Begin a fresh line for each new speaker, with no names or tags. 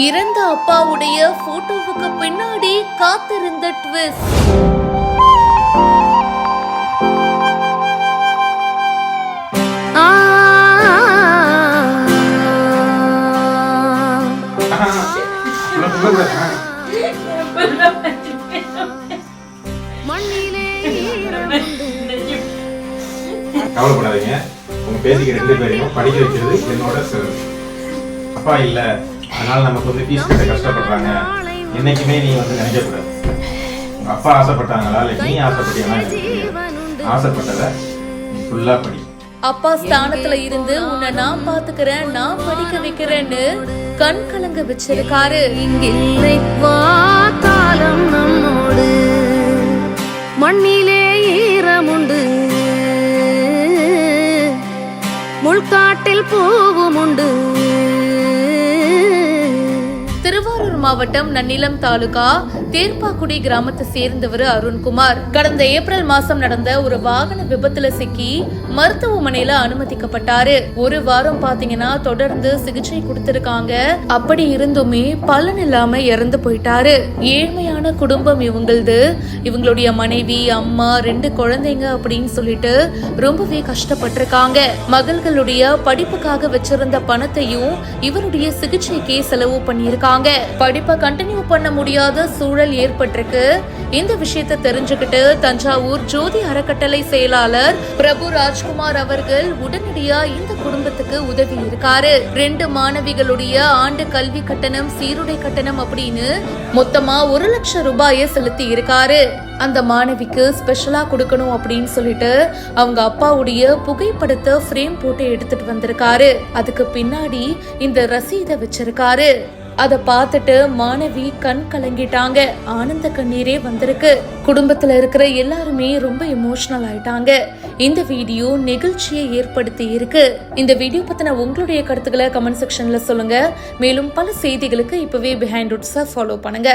இறந்த அப்பாவுடைய போட்டோவுக்கு பின்னாடி காத்திருந்த ட்விஸ்ட்.
கவலைப்படாதீங்க, உங்க பேசிக்க 2 பேரையும் படிக்க வைக்கிறது என்னோட அப்பா இல்ல, அதனால நமக்கு ஃபீஸ் கட்ட கஷ்டப்படுறாங்க என்னைக்குமே நீ நினைக்கக்கூடாது. உங்க அப்பா ஆசைப்பட்டாங்களா இல்லை நீ ஆசைப்பட்டீங்களா? ஆசைப்பட்டதை ஃபுல்லா படி.
அப்பா ஸ்தானத்துல இருந்து உன்னை நான் பாத்துக்கிறேன், நான் படிக்க வைக்கிறேன்னு கண் கலங்க வச்சிருக்காரு.
இங்கில்லை காலம் நம்மோடு, மண்ணிலே ஈரமுண்டு, முள்காட்டில் பூவும் உண்டு.
திருவாரூர் மாவட்டம் நன்னிலம் தாலுகா தேர்ப்பாக்குடி கிராமத்தை சேர்ந்தவர் அருண்குமார். கடந்த ஏப்ரல் மாசம் நடந்த ஒரு வாகன விபத்துல சிக்கி மருத்துவமனையில அனுமதிக்கப்பட்டாரு. ஒரு வாரம் பாத்தீங்கன்னா தொடர்ந்து சிகிச்சை கொடுத்திருக்காங்க. அப்படி இருந்துமே பலன் இல்லாம இறந்து போயிட்டாரு. ஏழ்மையான குடும்பம் இவங்களது. இவங்களுடைய மனைவி, அம்மா, 2 குழந்தைங்க அப்படின்னு சொல்லிட்டு ரொம்பவே கஷ்டப்பட்டிருக்காங்க. மகள்களுடைய படிப்புக்காக வச்சிருந்த பணத்தையும் இவருடைய சிகிச்சைக்கே செலவு பண்ணியிருக்காங்க. படிப்பை கண்டினியூ பண்ண முடியாத சூழல் ஏற்பட்டிருக்கு. இந்த விஷயத்தை தெரிஞ்சுக்கிட்டு தஞ்சாவூர் ஜோதி அறக்கட்டளை செயலாளர் பிரபு ராஜ்குமார் அவர்கள் உடனடியா இந்த குடும்பத்துக்கு உதவி இருக்காரு. 2 மாணவிகளுடைய ஆண்டு கல்வி கட்டணம், சீருடை கட்டணம் அப்படின்னு மொத்தமா 1 லட்சம் ரூபாயை செலுத்தி இருக்காரு. அந்த மாணவிக்கு ஸ்பெஷலா கொடுக்கணும் அப்படின்னு சொல்லிட்டு அவங்க அப்பாவுடைய புகைப்படத்தை ஃப்ரேம் போட்டு எடுத்துட்டு வந்திருக்காரு. அதுக்கு பின்னாடி இந்த ரசீதை வச்சிருக்காரு. அத பார்த்துட்டு மாணவி கண் கலங்கிட்டாங்க. ஆனந்த கண்ணீரே வந்திருக்கு. குடும்பத்துல இருக்கிற எல்லாருமே ரொம்ப எமோஷனல் ஆயிட்டாங்க. இந்த வீடியோ நெகிழ்ச்சியை ஏற்படுத்தி இருக்கு. இந்த வீடியோ பத்தின உங்களுடைய கருத்துக்களை கமெண்ட் செக்ஷன்ல சொல்லுங்க. மேலும் பல செய்திகளுக்கு இப்பவே பிஹைண்ட் ரூட்ஸை ஃபாலோ பண்ணுங்க.